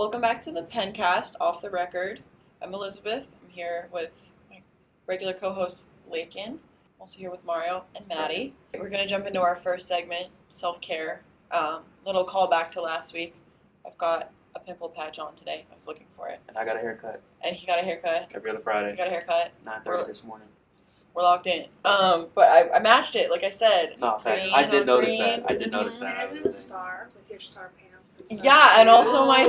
Welcome back to the Penncast, Off the Record. I'm Elizabeth. I'm here with my regular co-host, Lakin. I'm also here with Mario and Maddie. We're going to jump into our first segment, self-care. Little callback to last week. I've got a pimple patch on today. I was looking for it. And I got a haircut. And he got a haircut. Every other Friday. You got a haircut. 9:30 this morning. We're locked in. But I matched it, like I said. No, thanks. Green I did on notice green. that. I did notice that. Isn't it a star with your star pants and stuff? Yeah, and also my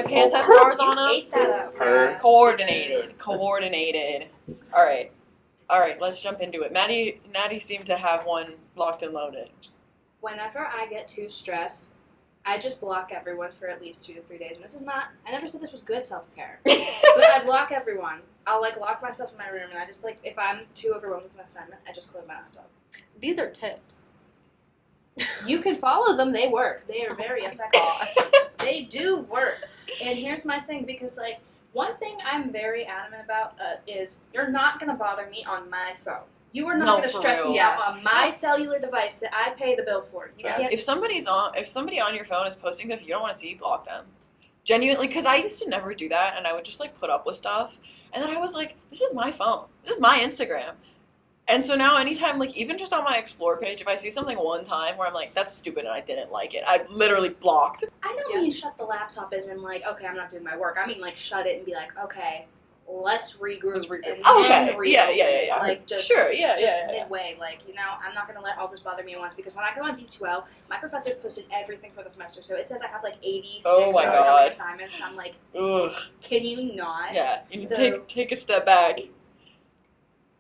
pants have stars on them. Ate that up. Her. Coordinated. All right, let's jump into it. Maddie seemed to have one locked and loaded. Whenever I get too stressed, I just block everyone for at least 2 to 3 days. And this is not, I never said this was good self-care. But I block everyone. I'll lock myself in my room and I just if I'm too overwhelmed with an assignment, I just close my laptop. These are tips. You can follow them, they work. They are very effective. They do work. And here's my thing, because one thing I'm very adamant about is you're not going to bother me on my phone. You are not going to stress me out on my cellular device that I pay the bill for. You can't. If somebody on your phone is posting stuff you don't want to see, block them. Genuinely, because I used to never do that, and I would just put up with stuff, and then I was like, this is my phone. This is my Instagram. And so now anytime, even just on my Explore page, if I see something one time where I'm like, that's stupid and I didn't like it, I literally blocked. I don't mean shut the laptop as in okay, I'm not doing my work. I mean shut it and be like, okay, let's regroup. And then reopen it. Just midway. I'm not going to let all this bother me at once, because when I go on D2L, my professor's posted everything for the semester. So it says I have 86 assignments, and I'm like, ugh. Can you not? Yeah, you take a step back.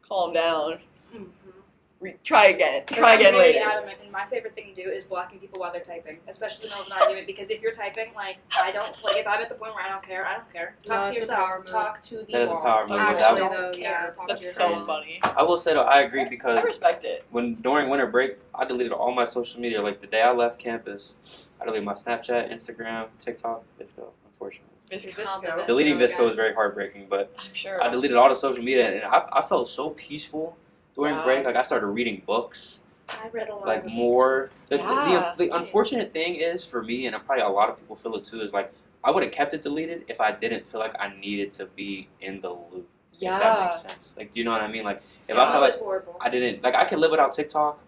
Calm down. Mm-hmm. Try again I'm very later. adamant, and my favorite thing to do is blocking people while they're typing, especially in the middle of an argument, because if you're typing, I don't, if I'm at the point where I don't care, I don't care. Talk to yourself. Talk to the That is a power move. Actually, don't though, care. yeah, That's so funny. I will say though, I agree, because I respect it. during winter break, I deleted all my social media. The day I left campus, I deleted my Snapchat, Instagram, TikTok, Visco, unfortunately. Visco. Deleting Visco is very heartbreaking, but I'm sure. I deleted all the social media, and I felt so peaceful during break. I started reading books. I read a lot of more. Yeah. The unfortunate thing is for me, and probably a lot of people feel it too, is I would have kept it deleted if I didn't feel like I needed to be in the loop. Yeah. If that makes sense. Do you know what I mean? If I I felt like horrible. I didn't, I can live without TikTok.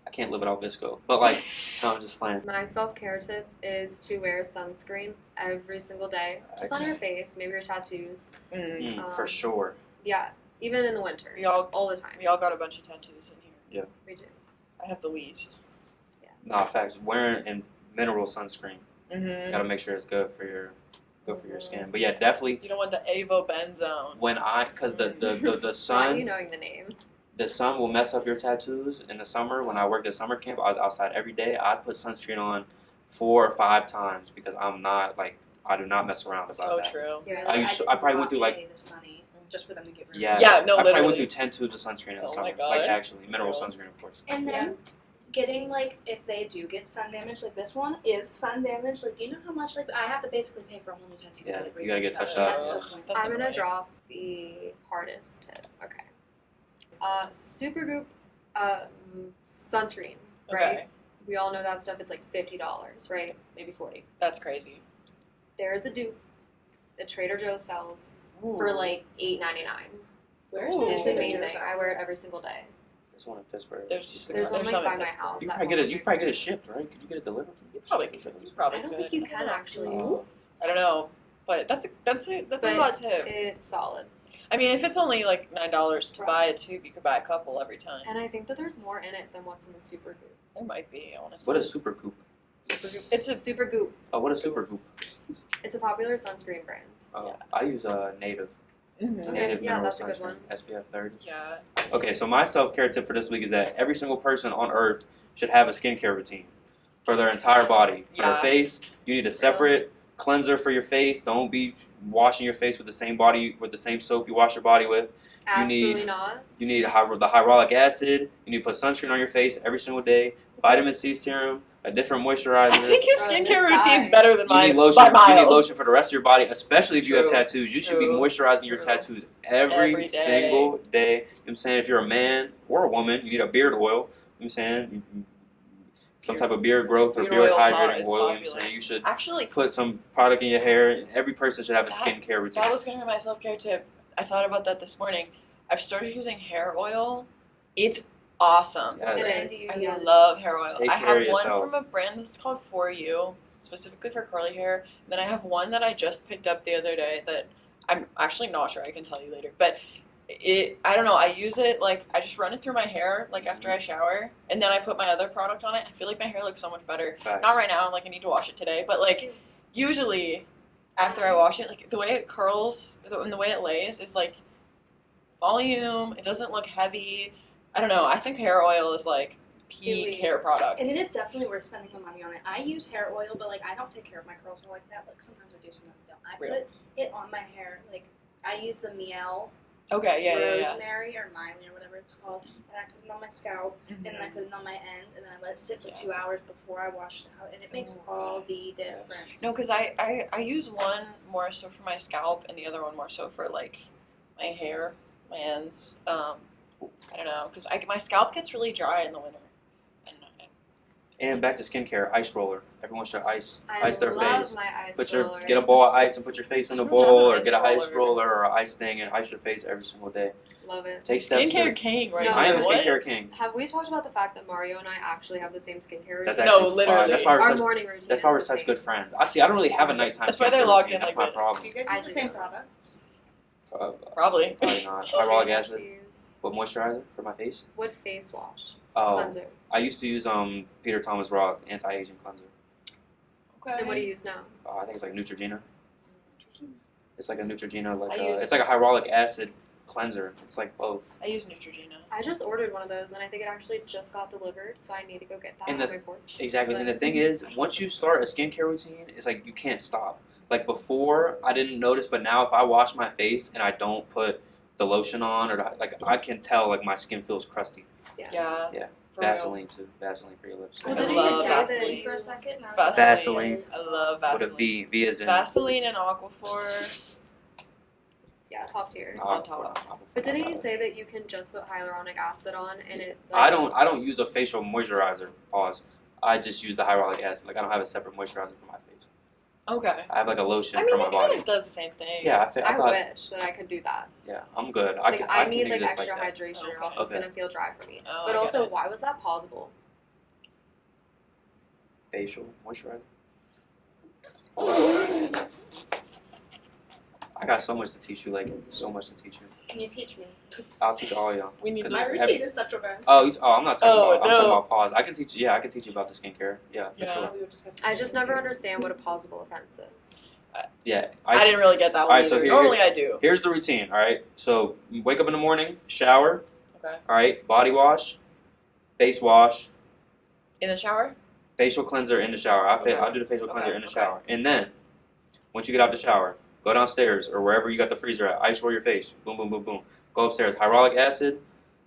I can't live without Visco. But no, I'm just playing. My self-care tip is to wear sunscreen every single day. Just on your face, maybe your tattoos. For sure. Yeah, even in the winter. All the time. We all got a bunch of tattoos in here. Yeah. We do. I have the least. Yeah. No, facts. Wearing mineral sunscreen. Mm-hmm. You gotta make sure it's good for your skin. But yeah, definitely. You don't want the avobenzone. Because the sun. Not you knowing the name. The sun will mess up your tattoos in the summer. When I worked at summer camp, I was outside every day. I'd put sunscreen on 4 or 5 times, because I'm not I do not mess around about that. So true. Yeah, I probably went through this money just for them to get rid of Yes. Yeah, no, I probably literally. went through 10 tubes of sunscreen in the summer. My God. Actually, mineral sunscreen, of course. And then getting if they do get sun damage, this one is sun damage. Do you know how much I have to basically pay for a whole new tattoo? Yeah, to you gotta get touched up. That's so pointless. I'm going to drop the hardest tip. Okay. Supergoop sunscreen, right? Okay. We all know that stuff. It's $50, right? Maybe $40. That's crazy. There is a dupe that Trader Joe's sells Ooh. for $8.99. Where's Ooh. It's amazing. I wear it every single day. There's one in Pittsburgh. There's one some by in my Pittsburgh. house. You probably get it shipped, right? Could you get it delivered? You probably I don't think you can actually. I don't know, but that's a lot tip. It's solid. I mean, if it's only $9 to buy a tube, you could buy a couple every time. And I think that there's more in it than what's in the Supergoop. There might be, honestly. What is Supergoop? It's a Supergoop. Oh, what is Supergoop? It's a popular sunscreen brand. Oh, I use Native. Mhm. Native yeah, mineral that's a good sunscreen. one. SPF 30. Yeah. Okay, so my self-care tip for this week is that every single person on Earth should have a skincare routine for their entire body. For their Yeah. face, you need a separate cleanser for your face. Don't be washing your face with the same soap you wash your body with. Absolutely not. You need the hyaluronic acid. You need to put sunscreen on your face every single day. Vitamin C serum, a different moisturizer. I think your Bro, skincare this routine's guy. better than You mine need lotion. by miles. You need lotion for the rest of your body, especially if you have True. tattoos. You should be True. moisturizing your True. tattoos every Every day. single day. You know what I'm saying? If you're a man or a woman, you need a beard oil. You know what I'm saying? some type of beard growth or beard hydrating oil. I'm saying you should actually put some product in your hair. Every person should have a skincare routine. That was going to be my self-care tip. I thought about that this morning. I've started using hair oil. It's awesome. Yes. I love hair oil. Take I care have of one yourself. from a brand that's called For You, specifically for curly hair. And then I have one that I just picked up the other day that I'm actually not sure. I can tell you later. But I don't know. I use it I just run it through my hair after I shower, and then I put my other product on it. I feel like my hair looks so much better. Facts. Not right now. I need to wash it today, but usually after I wash it, the way it curls and the way it lays is volume. It doesn't look heavy. I don't know. I think hair oil is peak hair product. And it is definitely worth spending the money on it. I use hair oil, but I don't take care of my curls or that. Sometimes I do, sometimes I don't. I put it on my hair. I use the Miel. Rosemary or Miley or whatever it's called, and I put it on my scalp, and then I put it on my ends, and then I let it sit for 2 hours before I wash it out, and it makes all the difference. No, because I use one more so for my scalp, and the other one more so for my hair, my ends. I don't know, because my scalp gets really dry in the winter. And back to skincare, ice roller. Everyone should ice their face. I love my ice roller. Get a bowl of ice and put your face in the bowl, or get an ice roller or an ice thing and ice your face every single day. Love it. Take steps. Skincare king, right? No, I am a skincare king. Have we talked about the fact that Mario and I actually have the same skincare routine? That's actually literally. That's why our morning routine. That's why we're such good friends. I don't really have a nighttime. That's why they're locked in. That's my problem. Do you guys use the same products? Probably not. Hyaluronic acid. What moisturizer for my face? What face wash? Oh, cleanser. I used to use Peter Thomas Roth anti-aging cleanser. Okay. And what do you use now? I think it's Neutrogena. It's like a Neutrogena, it's like a hyaluronic acid cleanser. It's both. I use Neutrogena. I just ordered one of those, and I think it actually just got delivered, so I need to go get that on my porch. Exactly, and the thing is, once you start a skincare routine, it's you can't stop. Before, I didn't notice, but now if I wash my face and I don't put the lotion on, or I can tell my skin feels crusty. Yeah. Vaseline too. Vaseline for your lips. Well, did you say Vaseline for a second? Vaseline. I love Vaseline. With a V. V as in Vaseline and Aquaphor. Yeah, top tier. Top. But didn't you say that you can just put hyaluronic acid on and it? I don't use a facial moisturizer. Pause. I just use the hyaluronic acid. I don't have a separate moisturizer for my face. Okay. I have a lotion for my body. It kind of does the same thing. Yeah, I wish that I could do that. Yeah, I'm good. I need extra hydration, or else it's gonna feel dry for me. Oh, but also, why was that possible? Facial moisturizer. I got so much to teach you, so much to teach you. Can you teach me? I'll teach all y'all. My routine is such a mess. I'm not talking about. I'm talking about pause. I can teach. Yeah, I can teach you about the skincare. Yeah, for sure. I just never understand what a pausable offense is. Yeah, I didn't really get that one either. Normally I do. Here's the routine. All right, so you wake up in the morning, shower. Okay. All right, body wash, face wash. In the shower. Facial cleanser in the shower. I'll do the facial cleanser in the shower, and then once you get out the shower, go downstairs or wherever you got the freezer at. Ice roll your face. Boom, boom, boom, boom. Go upstairs. Hyaluronic acid,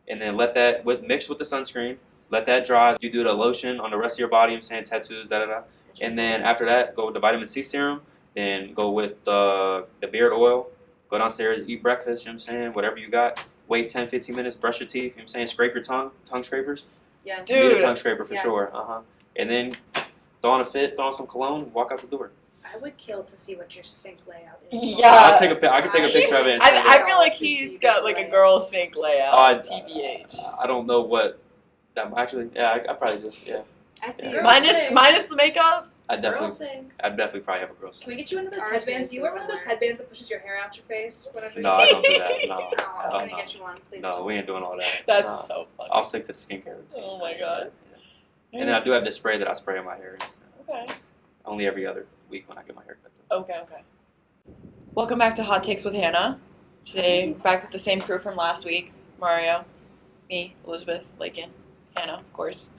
and then let that mix with the sunscreen. Let that dry. You do the lotion on the rest of your body. I'm saying tattoos, and then after that, go with the vitamin C serum. Then go with the beard oil. Go downstairs, eat breakfast. You know what I'm saying? Whatever you got. Wait 10, 15 minutes. Brush your teeth. You know what I'm saying? Scrape your tongue scrapers. Yes, dude. You need a tongue scraper for sure. And then throw on a fit. Throw on some cologne. Walk out the door. I would kill to see what your sink layout is. Yeah, I can take a picture of it. I feel like he's got a girl sink layout. TBH. I don't know what. Actually, yeah, I probably just I see. Minus the makeup. I'd definitely probably have a girl sink. Can we get you one of those headbands? Do you wear one of those headbands that pushes your hair out your face? No, I don't do that. No. I'm gonna get you one. Please. No, we ain't doing all that. That's so funny. I'll stick to the skincare routine. Oh my god. And then I do have this spray that I spray in my hair. Okay. Only every other week when I get my hair cut. Okay. Welcome back to Hot Takes with Hannah. Today, back with the same crew from last week. Mario, me, Elizabeth, Lakin, Hannah, of course.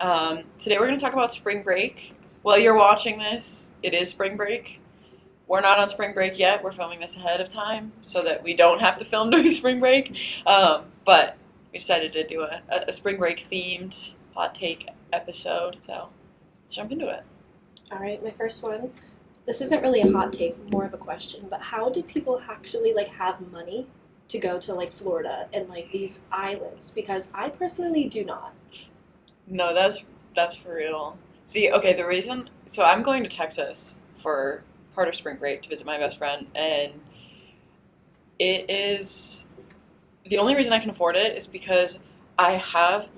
Today we're going to talk about spring break. While you're watching this, it is spring break. We're not on spring break yet. We're filming this ahead of time so that we don't have to film during spring break. But we decided to do a spring break themed hot take episode. So let's jump into it. All right, my first one. This isn't really a hot take, more of a question, but how do people actually have money to go to Florida and these islands? Because I personally do not. No, that's That's for real. See, okay, the reason... So I'm going to Texas for part of spring break to visit my best friend, and it is... The only reason I can afford it is because I had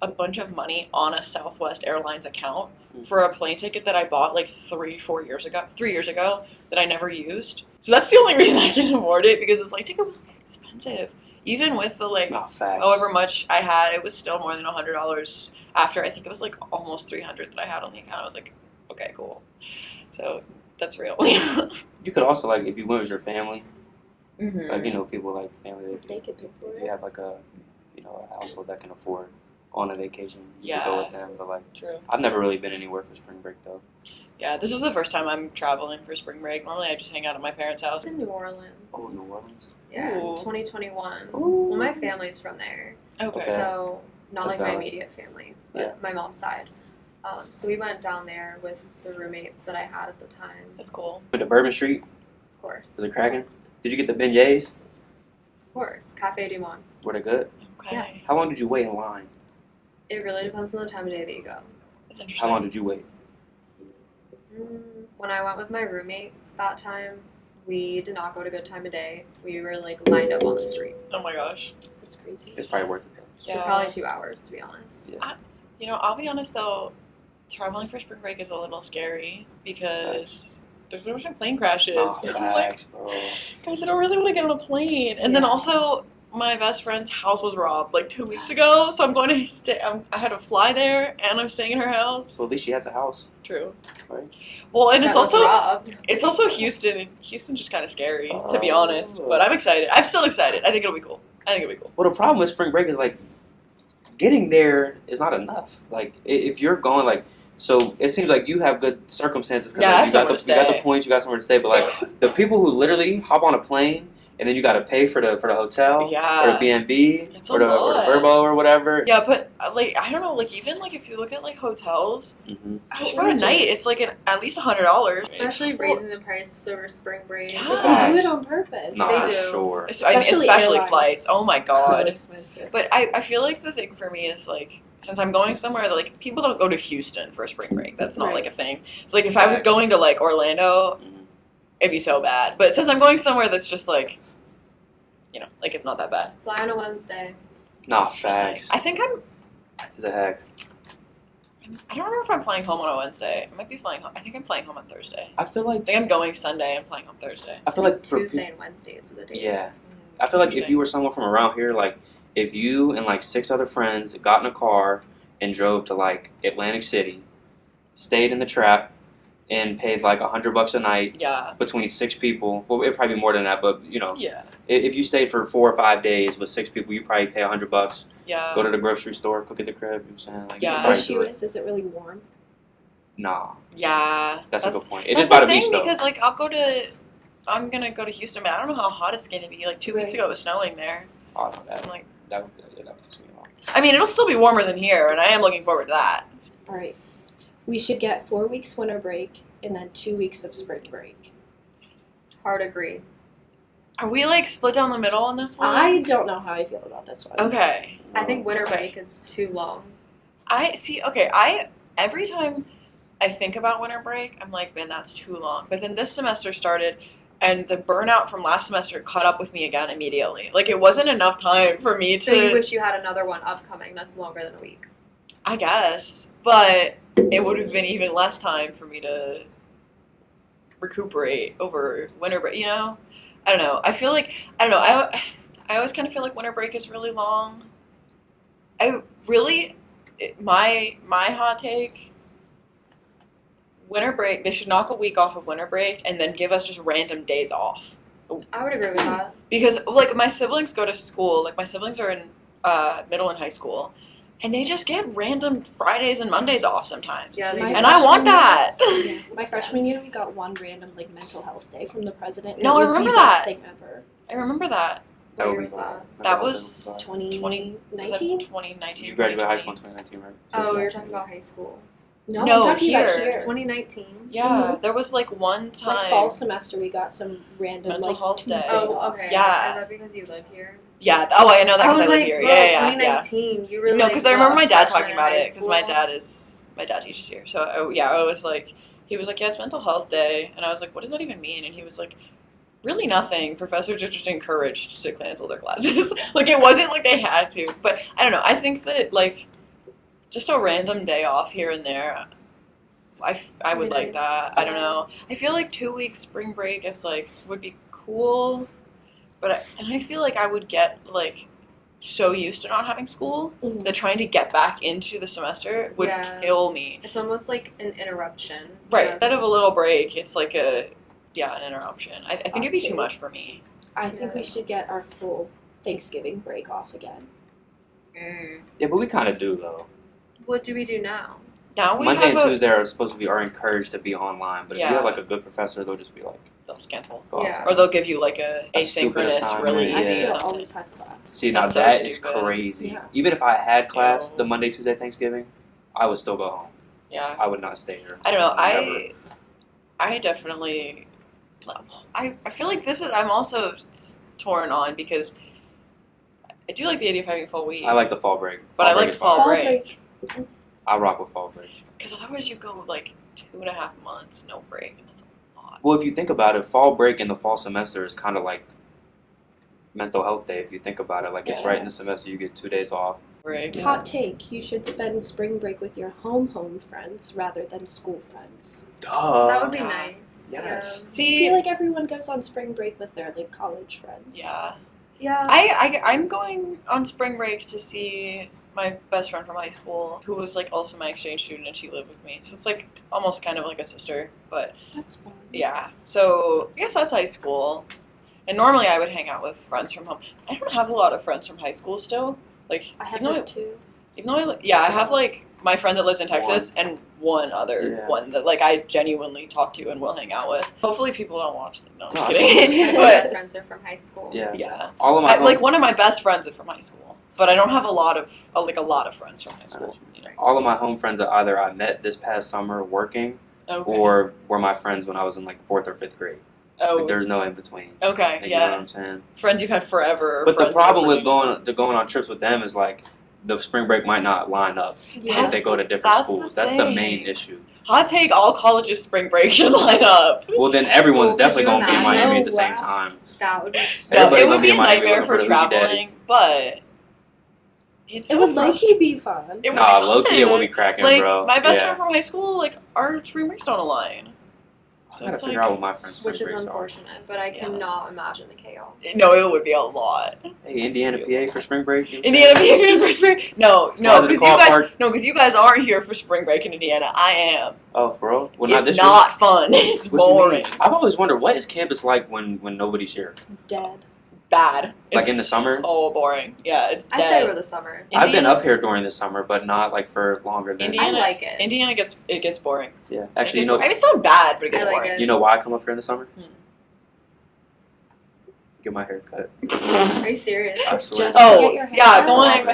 a bunch of money on a Southwest Airlines account for a plane ticket that I bought like 3 years ago that I never used. So that's the only reason I can afford it, because the plane ticket was expensive. Even with the however much I had, it was still more than $100 after I think it was like almost $300 that I had on the account. I was like, okay, cool. So that's real. You could also, like, if you went with your family, mm-hmm. like, you know, people like family, they could pay for it. They have like a household that can afford on a vacation. You Yeah. could go with them, but like, True. I've never really been anywhere for spring break though. Yeah, this is the first time I'm traveling for spring break. Normally I just hang out at my parents' house. In New Orleans. Oh, New Orleans? Yeah, Ooh. 2021. Ooh. Well, my family's from there. Okay. So, not That's like my valid. immediate family, but my mom's side. So we went down there with the roommates that I had at the time. That's cool. Went to Bourbon Street. Of course. Was it cracking? Did you get the beignets? Of course. Cafe du Monde. Were they good? Okay. Yeah. How long did you wait in line? It really depends on the time of day that you go. That's interesting. How long did you wait? When I went with my roommates that time, we did not go at a good time of day. We were like lined up on the street. Oh my gosh. That's crazy. It's probably worth it though. So Yeah. probably 2 hours, to be honest. Yeah. I'll be honest though, traveling for spring break is a little scary because there's been a bunch of plane crashes. Oh, And I'm like, facts, bro. guys, I don't really want to get on a plane. And then Yeah. also, my best friend's house was robbed like 2 weeks ago, so I'm going to stay. I had to fly there, and I'm staying in her house. Well, at least she has a house, True. right? Well, and That it's was also robbed. Houston. And Houston's just kind of scary, to be Oh. honest. But I'm excited. I'm still excited. I think it'll be cool. Well, the problem with spring break is like getting there is not enough. Like if you're going like, so it seems like you have good circumstances because Yeah, I have you got somewhere to you got the stay. points, you got somewhere to stay. But like the people who literally hop on a plane and then you got to pay for the hotel Yeah. or the B&B It's a or the lot. Verbo or whatever. Yeah, but like I don't know, like even like if you look at like hotels, Mm-hmm. just for a night, it's like at least $100. Especially raising the prices over spring break. Yeah. But they do it on purpose. No, They for do. sure. Especially airlines. flights. Oh my So god. expensive. But I feel like the thing for me is like, since I'm going somewhere that like people don't go to Houston for spring break. That's not Right. like a thing. So like if I was Facts. going to like Orlando, Mhm. it'd be so bad. But since I'm going somewhere that's just like, like it's not that bad. Fly on a Wednesday. Nah, facts. I think It's a heck. I don't remember if I'm flying home on a Wednesday. I might be flying home. I think I'm flying home on Thursday. I feel I like think I'm going Sunday and flying home Thursday. for Tuesday and Wednesdays are the days. Yeah. I feel like if you were someone from around here, like if you and like 6 other friends got in a car and drove to like Atlantic City, stayed in the Trap, and paid like $100 a night Yeah. between 6 people. Well, it'd probably be more than that, but Yeah. if you stayed for 4 or 5 days with 6 people, you probably pay $100. Yeah. Go to the grocery store, cook at the crib. You know what I'm saying? Like, Yeah. you The probably issue do it. is it really warm? Nah, Yeah. that's a good point. It That's is by the the beach thing though. because like I'm gonna go to Houston, but I don't know how hot it's gonna be. Like 2 weeks Right. ago, it was snowing there. Oh, no, I'm like, that would piss me off. I mean, it'll still be warmer than here, and I am looking forward to that. All right. We should get 4 weeks winter break and then 2 weeks of spring break. Hard agree. Are we like split down the middle on this one? I don't know how I feel about this one. Okay. I think winter Okay. break is too long. I see. Okay. Every time I think about winter break, I'm like, man, that's too long. But then this semester started, and the burnout from last semester caught up with me again immediately. Like it wasn't enough time for me So to. you wish you had another one upcoming that's longer than a week. I guess, but it would have been even less time for me to recuperate over winter break. I don't know. I feel like I don't know. I always kind of feel like winter break is really long. My hot take. Winter break. They should knock a week off of winter break and then give us just random days off. I would agree with that. Because like my siblings go to school. Like my siblings are in middle and high school, and they just get random Fridays and Mondays off sometimes. Yeah, they My do. And I want that. Yeah. My freshman year, we got one random like mental health day from the president. and No, it I was remember the that. best thing ever. I remember that. What would year be was fun. that? That was 2019? 2019. You graduated high school in 2019, right? Oh, you're talking about high school. No, No, I'm talking about here. here. 2019. Yeah, there was like one time. Like fall semester, we got some random Mental like health Tuesday day. Oh, off. okay. Yeah. Is that because you live here? Yeah. Oh, I know that I because was I live like, here. bro, Yeah. 2019. You really No, because I remember my dad talking about it. Because Because my dad teaches here. So I was like, he was like, yeah, it's Mental Health Day, and I was like, what does that even mean? And he was like, really nothing. Professors are just encouraged to cancel their classes. Like, it wasn't like they had to. But I don't know. I think that, like, just a random day off here and there, I would like that. I don't know. I feel like 2 weeks spring break is, like, would be cool. But I feel like I would get, like, so used to not having school that trying to get back into the semester would kill me. It's almost like an interruption. Right. Instead of a little break, it's like an interruption. I think it'd be too much for me. I think we should get our full Thanksgiving break off again. Yeah, but we kind of do, though. What do we do now? Now we Monday and Tuesday are supposed to be encouraged to be online, but if you have like a good professor, they'll just be like, they'll just cancel. Yeah. Or they'll give you like a asynchronous release. I still always had class. See, now that is crazy. Yeah. Even if I had class the Monday, Tuesday, Thanksgiving, I would still go home. Yeah. I would not stay here. I don't know. I definitely. I feel like I'm also torn on because I do like the idea of having a full week. I like the fall break. But I like fall break. I rock with fall break. Because otherwise you go like 2.5 months, no break, and that's a lot. Well, if you think about it, fall break in the fall semester is kind of like mental health day. If you think about it, like it's right in the semester, you get 2 days off. Right. Hot take, you should spend spring break with your home friends rather than school friends. Duh. That would be nice. Yes. Yeah. See, I feel like everyone goes on spring break with their like college friends. Yeah. Yeah. I'm going on spring break to see my best friend from high school, who was like also my exchange student, and she lived with me. So it's like almost kind of like a sister, but that's fun. Yeah. So I guess that's high school. And normally I would hang out with friends from home. I don't have a lot of friends from high school still. Like I have like 2. Even though I have like my friend that lives in Texas and one other one that like I genuinely talk to and will hang out with. Hopefully people don't watch it. No, I'm just kidding. My best friends are from high school. Yeah. All of my like one of my best friends is from high school, but I don't have a lot of friends from high school. You know? All of my home friends that either I met this past summer working, or were my friends when I was in like 4th or 5th grade. Oh, like, there's no in between. Okay, You know what I'm saying? Friends you've had forever. But the problem with going on trips with them is like the spring break might not line up if they go to different schools. That's the main issue. Hot take: all colleges' spring break should line up. Well, then everyone's definitely going to be in Miami at the same time. That would be so. It would be a nightmare for traveling, but it would low-key be fun. Low-key it would be cracking, like, bro. My best friend from high school, like our spring breaks don't align. So I gotta figure out what my friends' spring breaks are. Which is unfortunate, but I cannot imagine the chaos. No, it would be a lot. Hey, Indiana, PA for spring break? Indiana, PA for spring break? No, because you guys aren't here for spring break in Indiana. I am. Oh, for real? Well, it's not fun. It's boring. I've always wondered, what is campus like when nobody's here? Dead. Bad. Like in the summer? Oh, boring. Yeah, it's dead. I stay over the summer. I've been up here during the summer, but not like for longer than Indiana. I like it. Indiana gets boring. Yeah, actually, it's not bad, but it gets boring. You know why I come up here in the summer? Get my hair cut. Are you serious? I swear.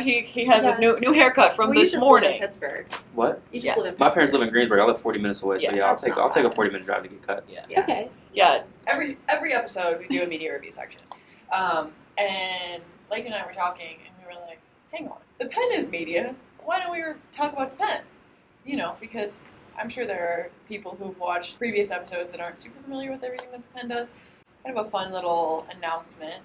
He has a new haircut from this morning. You just live in Pittsburgh. What? You just live in Pittsburgh. My parents live in Greensburg. I live 40 minutes away, so I'll take a 40-minute drive to get cut. Yeah. Okay. Yeah. Every episode we do a media review section, and Blake and I were talking, and we were like, "Hang on, the Penn is media. Why don't we talk about the Penn?" You know, because I'm sure there are people who've watched previous episodes that aren't super familiar with everything that the Penn does. Kind of a fun little announcement.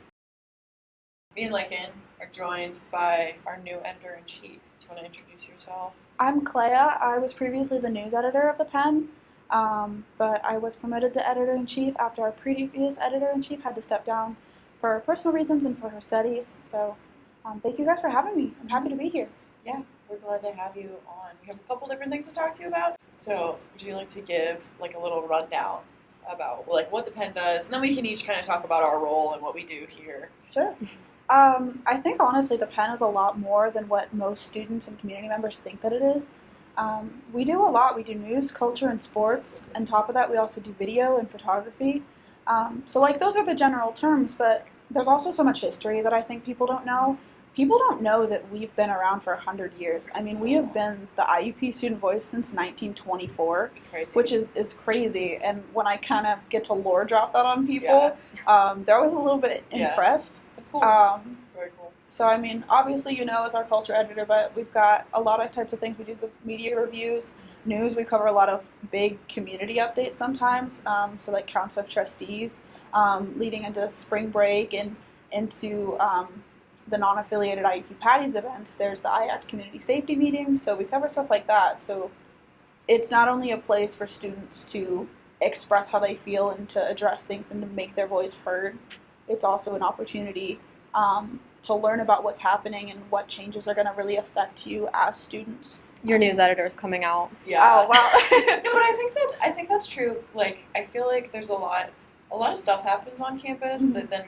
Me and Lakin are joined by our new editor-in-chief. Do you want to introduce yourself? I'm Cleia. I was previously the news editor of the Penn, but I was promoted to editor-in-chief after our previous editor-in-chief had to step down for personal reasons and for her studies. So thank you guys for having me. I'm happy to be here. Yeah, we're glad to have you on. We have a couple different things to talk to you about. So would you like to give like a little rundown about like what the Penn does, and then we can each kind of talk about our role and what we do here. Sure. I think honestly the Penn is a lot more than what most students and community members think that it is. We do a lot. We do news, culture, and sports. On top of that, we also do video and photography. So like those are the general terms, but there's also so much history that I think people don't know. People don't know that we've been around for 100 years. I mean, we have been the IUP student voice since 1924, it's crazy. Which is crazy. And when I kind of get to lore drop that on people, they're always a little bit impressed. That's cool. Very So, I mean, obviously, as our culture editor, but we've got a lot of types of things. We do the media reviews, news. We cover a lot of big community updates sometimes. So, like Council of Trustees, leading into spring break and into the non-affiliated IUP Patties events. There's the IACT community safety meetings. So we cover stuff like that. So it's not only a place for students to express how they feel and to address things and to make their voice heard. It's also an opportunity to learn about what's happening and what changes are going to really affect you as students. Your news editor is coming out. Yeah. Oh wow. No, but I think that's true. Like, I feel like there's a lot of stuff happens on campus that then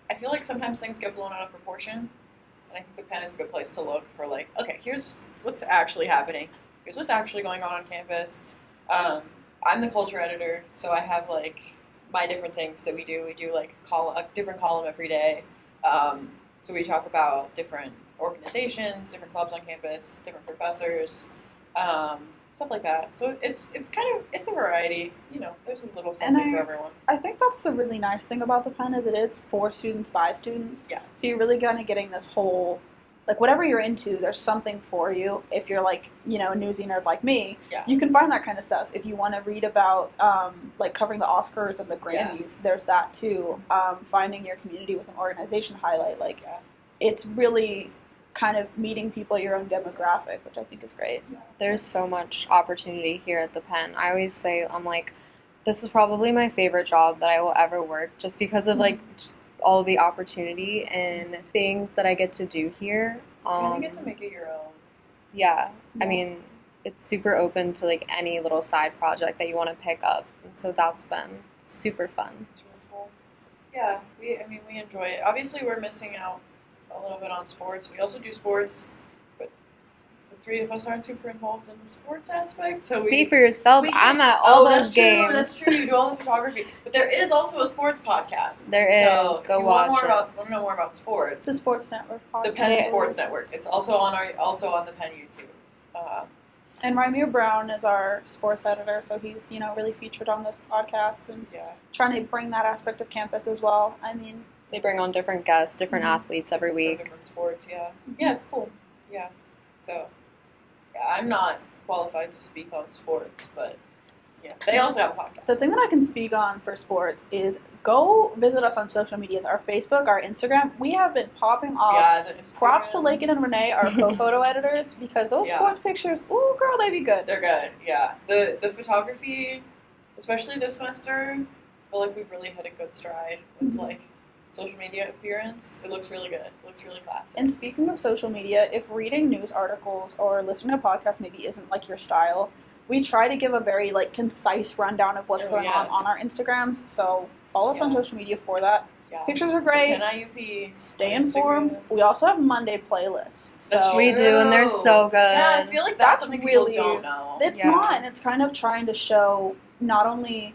I feel like sometimes things get blown out of proportion. And I think the Penn is a good place to look for, like, okay, here's what's actually happening. Here's what's actually going on campus. I'm the culture editor, so I have, like, my different things that we do. We do, like, a different column every day. So we talk about different organizations, different clubs on campus, different professors, stuff like that. So it's a variety. There's a little something for everyone. I think that's the really nice thing about the Penn is it is for students by students. Yeah. So you're really kind of getting this whole, like, whatever you're into, there's something for you. If you're like, a newsy nerd like me, you can find that kind of stuff. If you want to read about, like, covering the Oscars and the Grammys, there's that too. Finding your community with an organization highlight, it's really kind of meeting people your own demographic, which I think is great. There's so much opportunity here at the Penn. I always say, I'm like, this is probably my favorite job that I will ever work, just because of like all the opportunity and things that I get to do here. You get to make it your own. Yeah. I mean, it's super open to like any little side project that you want to pick up, and so that's been super fun. It's really cool. Yeah, we enjoy it. Obviously, we're missing out a little bit on sports. We also do sports, but the three of us aren't super involved in the sports aspect. So be for yourself. I'm at all those games. That's true. You do all the photography, but there is also a sports podcast. There is. So Go if you watch want to know more about sports, the Sports Network podcast. The Penn Sports Network. It's also on the Penn YouTube. And Rymir Brown is our sports editor, so he's really featured on this podcast and trying to bring that aspect of campus as well. I mean, they bring on different guests, different athletes every week. Different sports, yeah, it's cool. Yeah, so I'm not qualified to speak on sports, but they also have a podcast. The thing that I can speak on for sports is go visit us on social medias, our Facebook, our Instagram. We have been popping off. Yeah, props to Lakin and Renee, our co-photo editors, because those sports pictures, ooh, girl, they be good. They're good, yeah. The photography, especially this semester, I feel like we've really hit a good stride with, like, social media appearance. It looks really good. It looks really classy. And speaking of social media, if reading news articles or listening to podcasts maybe isn't, like, your style, we try to give a very, like, concise rundown of what's going on our Instagrams, so follow us on social media for that. Yeah. Pictures are great. IUP. Stay informed. We also have Monday playlists. So we do, and they're so good. Yeah, I feel like that's something really, people don't know. It's not, and it's kind of trying to show not only...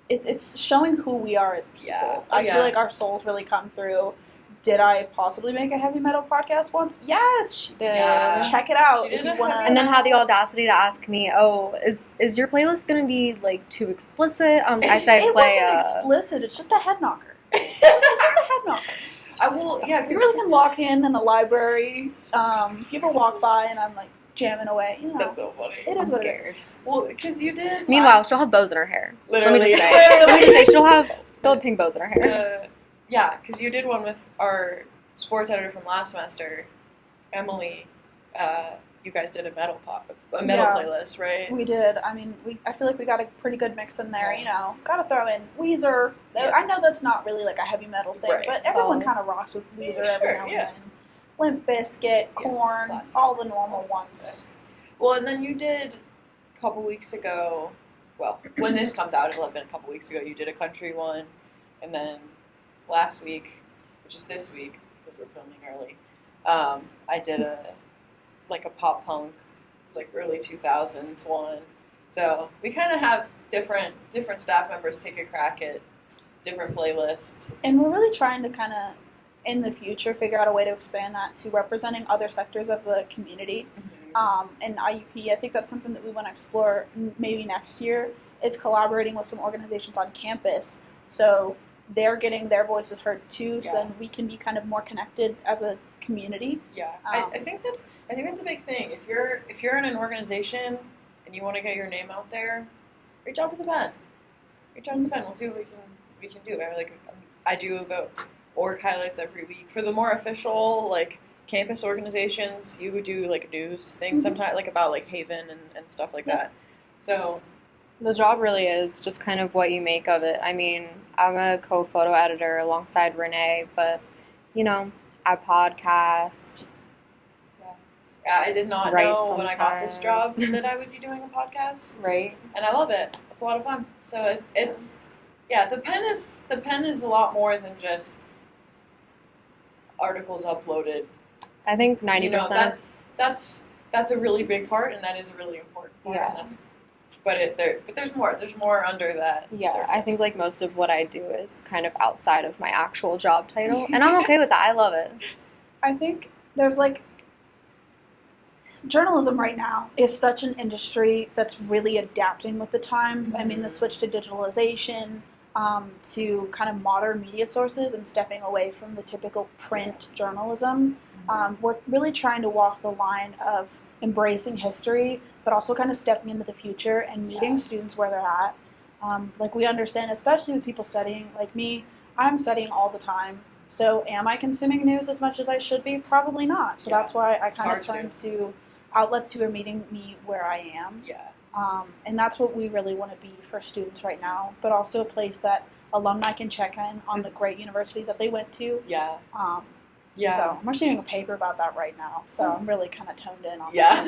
It's showing who we are as people. Yeah. I feel like our souls really come through. Did I possibly make a heavy metal podcast once? Yes. She did. Yeah. Check it out If you wanna... And then had the audacity to ask me, is your playlist going to be, like, too explicit? I said, it wasn't explicit. It's just a head knocker. It's just a head knocker. You really can walk in the library. If you ever walk by and I'm, like, jamming away, That's so funny. It is what it is. Well, because you did. Meanwhile, she'll have bows in her hair. Literally. Let me just say, she'll have pink bows in her hair. Yeah, because you did one with our sports editor from last semester, Emily. You guys did a metal playlist, right? We did. I mean, I feel like we got a pretty good mix in there. Got to throw in Weezer. Yeah. I know that's not really like a heavy metal thing, but everyone kind of rocks with Weezer every now and then. Limp Bizkit, Korn, all the normal ones. Well, and then you did a couple weeks ago. Well, when this comes out, it'll have been a couple weeks ago. You did a country one, and then last week, which is this week because we're filming early, I did a pop punk, like early 2000s one. So we kind of have different staff members take a crack at different playlists, and we're really trying to kind of, in the future, figure out a way to expand that to representing other sectors of the community. And IUP, I think that's something that we want to explore maybe next year, is collaborating with some organizations on campus. So they're getting their voices heard too, so then we can be kind of more connected as a community. Yeah, I think that's a big thing. If you're in an organization and you want to get your name out there, reach out to the Penn. We'll see what we can do. I do the org highlights every week for the more official like campus organizations. You would do like a news thing sometimes, like about like Haven and stuff like that. So the job really is just kind of what you make of it. I mean, I'm a co-photo editor alongside Renee, but I podcast. Yeah, I did not know when I got this job that I would be doing a podcast. Right. And I love it. It's a lot of fun. So it's the Penn is a lot more than just articles uploaded. I think 90%. That's a really big part, and that is a really important part. Yeah. And but there's more. There's more under that. Yeah, surface. I think like most of what I do is kind of outside of my actual job title, and I'm okay with that. I love it. I think there's like journalism right now is such an industry that's really adapting with the times. Mm-hmm. I mean, the switch to digitalization, to kind of modern media sources and stepping away from the typical print journalism. We're really trying to walk the line of embracing history, but also kind of stepping into the future and meeting students where they're at. Like we understand, especially with people studying, like me, I'm studying all the time. So am I consuming news as much as I should be? Probably not. So that's why I kind of turn to outlets who are meeting me where I am. Yeah. And that's what we really want to be for students right now, but also a place that alumni can check in on the great university that they went to. Yeah. So I'm actually doing a paper about that right now, so I'm really kind of toned in on that.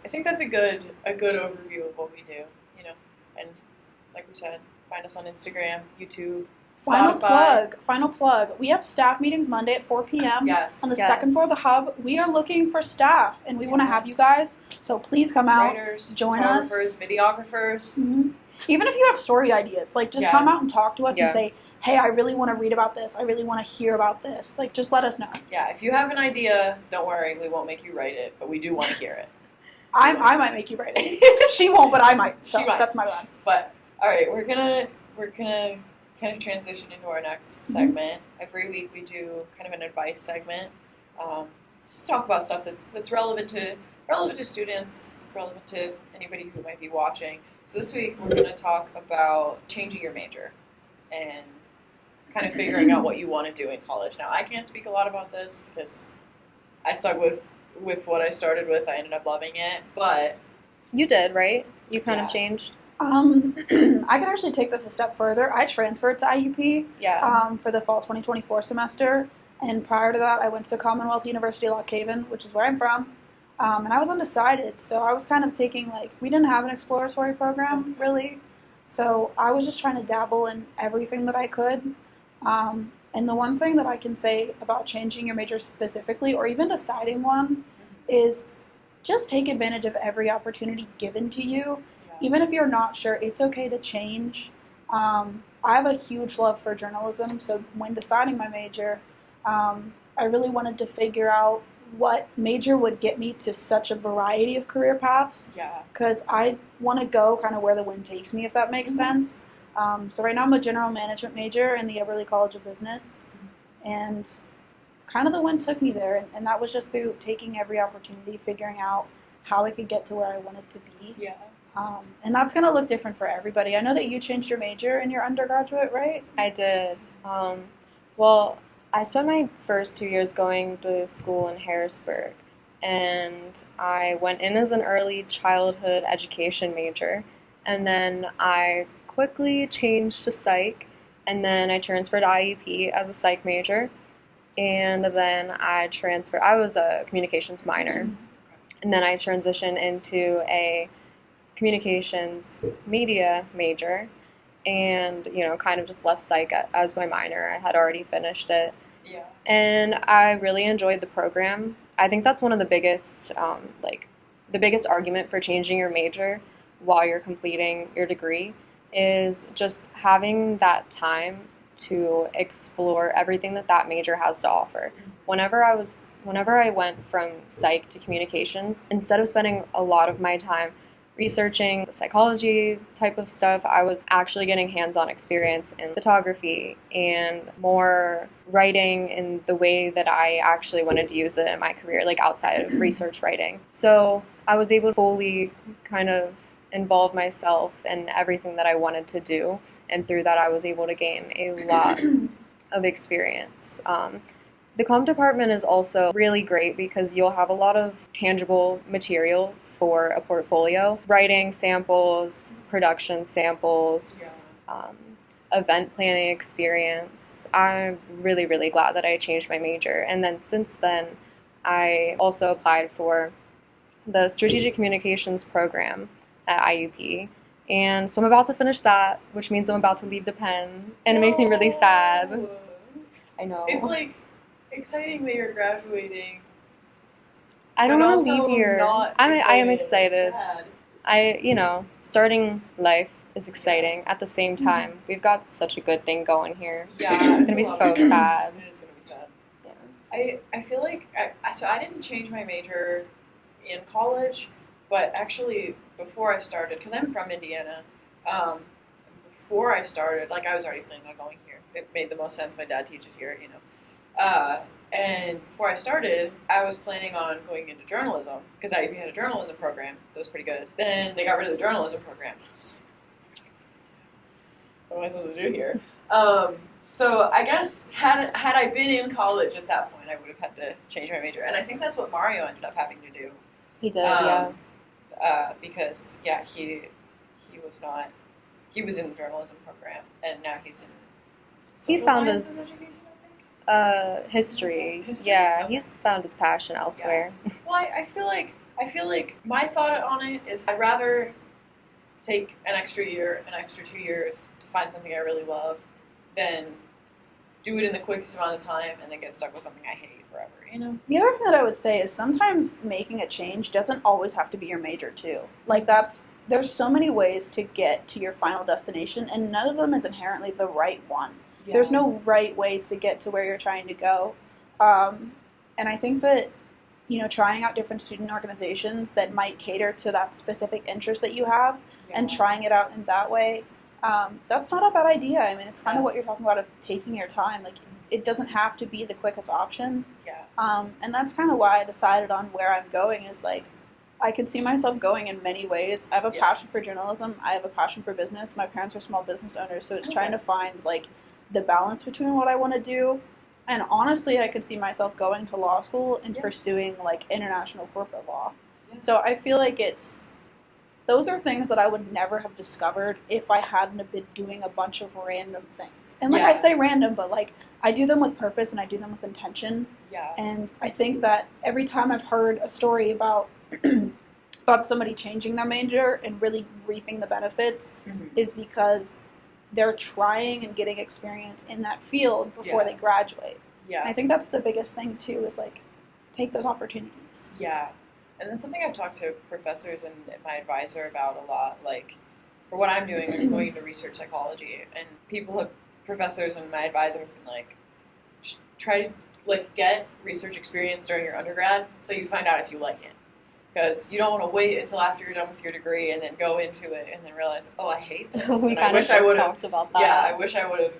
I think that's a good overview of what we do, and like we said, find us on Instagram, YouTube, Spotify. Final plug. We have staff meetings Monday at 4 p.m. Yes. On the second floor of the hub. We are looking for staff, and we want to have you guys. So please come out, writers, join us. Videographers. Mm-hmm. Even if you have story ideas, like just come out and talk to us and say, hey, I really want to read about this. I really want to hear about this. Like, just let us know. Yeah, if you have an idea, don't worry. We won't make you write it, but we do want to hear it. I might make you write it. She won't, but I might. So that's my bad. But all right, we're gonna kind of transition into our next segment. Every week we do kind of an advice segment. Just talk about stuff that's relevant to students, relevant to anybody who might be watching. So this week we're going to talk about changing your major and kind of figuring out what you want to do in college. Now, I can't speak a lot about this because I stuck with what I started with. I ended up loving it, but you did, right? You kind of changed. I can actually take this a step further. I transferred to IUP for the fall 2024 semester, and prior to that, I went to Commonwealth University Lock Haven, which is where I'm from, and I was undecided, so I was kind of taking, we didn't have an exploratory program, really, so I was just trying to dabble in everything that I could, and the one thing that I can say about changing your major specifically, or even deciding one, is just take advantage of every opportunity given to you. Even if you're not sure, it's okay to change. I have a huge love for journalism, so when deciding my major, I really wanted to figure out what major would get me to such a variety of career paths. Yeah. Because I want to go kind of where the wind takes me, if that makes sense. So right now I'm a general management major in the Eberly College of Business, and kind of the wind took me there, and that was just through taking every opportunity, figuring out how I could get to where I wanted to be. Yeah. And that's going to look different for everybody. I know that you changed your major in your undergraduate, right? I did. Well, I spent my first 2 years going to school in Harrisburg, and I went in as an early childhood education major, and then I quickly changed to psych, and then I transferred to IUP as a psych major, and then I was a communications minor, and then I transitioned into a communications media major, and kind of just left psych as my minor. I had already finished it. Yeah. And I really enjoyed the program. I think that's one of the biggest the biggest argument for changing your major while you're completing your degree is just having that time to explore everything that major has to offer. Whenever I went from psych to communications, instead of spending a lot of my time researching the psychology type of stuff, I was actually getting hands-on experience in photography and more writing in the way that I actually wanted to use it in my career, like outside of research writing. So I was able to fully kind of involve myself in everything that I wanted to do, and through that I was able to gain a lot of experience. The comm department is also really great because you'll have a lot of tangible material for a portfolio. Writing samples, production samples, event planning experience. I'm really, really glad that I changed my major. And then since then, I also applied for the Strategic Communications program at IUP. And so I'm about to finish that, which means I'm about to leave the Penn. And it makes me really sad. I know. It's like exciting that you're graduating. I don't want to leave here. I am excited. Sad. Starting life is exciting. At the same time, we've got such a good thing going here. Yeah, it's gonna be so sad. It is gonna be sad. Yeah. I feel like I didn't change my major in college, but actually before I started, because I'm from Indiana, before I started, like I was already planning on going here. It made the most sense. My dad teaches here, and before I started, I was planning on going into journalism because I had a journalism program that was pretty good. Then they got rid of the journalism program. I was like, what am I supposed to do here? So I guess had I been in college at that point, I would have had to change my major, and I think that's what Mario ended up having to do. He did, yeah. Because he was in the journalism program, and now he's in social sciences education, I think. History. History. Yeah, Okay. he's found his passion elsewhere. Yeah. Well, I feel like my thought on it is I'd rather take an extra year, an extra 2 years to find something I really love than do it in the quickest amount of time and then get stuck with something I hate forever, The other thing that I would say is sometimes making a change doesn't always have to be your major too. Like there's so many ways to get to your final destination, and none of them is inherently the right one. Yeah. There's no right way to get to where you're trying to go. And I think that, trying out different student organizations that might cater to that specific interest that you have and trying it out in that way, that's not a bad idea. I mean, it's kind of what you're talking about of taking your time. Like, it doesn't have to be the quickest option. Yeah. And that's kind of why I decided on where I'm going is, like, I can see myself going in many ways. I have a passion for journalism. I have a passion for business. My parents are small business owners, so it's trying to find, like, the balance between what I want to do. And honestly, I could see myself going to law school and pursuing, like, international corporate law. Yeah. So I feel like those are things that I would never have discovered if I hadn't been doing a bunch of random things. And, like, I say random, but, like, I do them with purpose and I do them with intention. Yeah. And I think that every time I've heard a story about somebody changing their major and really reaping the benefits is because they're trying and getting experience in that field before they graduate. Yeah. And I think that's the biggest thing, too, is, like, take those opportunities. Yeah. And that's something I've talked to professors and my advisor about a lot. Like, for what I'm doing, I'm going into research psychology, and professors and my advisor have been like, try to, like, get research experience during your undergrad so you find out if you like it. Because you don't want to wait until after you're done with your degree and then go into it and then realize, oh, I hate this. We kind of just talked about that. Yeah, I wish I would have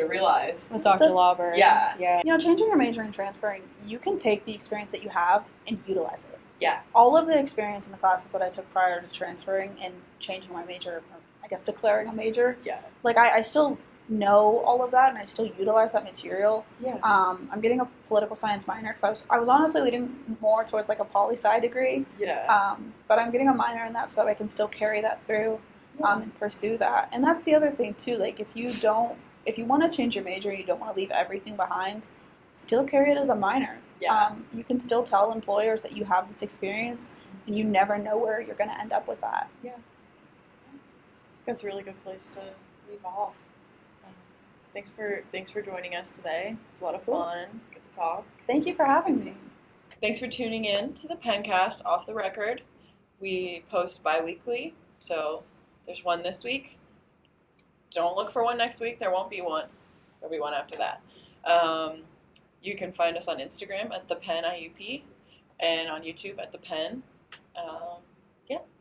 realized. With Dr. Lauber. Yeah. Changing your major and transferring, you can take the experience that you have and utilize it. Yeah. All of the experience in the classes that I took prior to transferring and changing my major, or I guess declaring a major, like, I still know all of that and I still utilize that material. Yeah. I'm getting a political science minor because I was honestly leaning more towards, like, a poli-sci degree. Yeah. But I'm getting a minor in that so that I can still carry that through and pursue that. And that's the other thing, too. Like, if you want to change your major and you don't want to leave everything behind, still carry it as a minor. Yeah. You can still tell employers that you have this experience, and you never know where you're going to end up with that. Yeah. I think that's a really good place to leave off. Thanks for joining us today. It was a lot of fun. Good to talk. Thank you for having me. Thanks for tuning in to the Penncast Off the Record. We post bi-weekly, so there's one this week. Don't look for one next week. There won't be one. There'll be one after that. You can find us on Instagram at the Penn IUP and on YouTube at the Penn.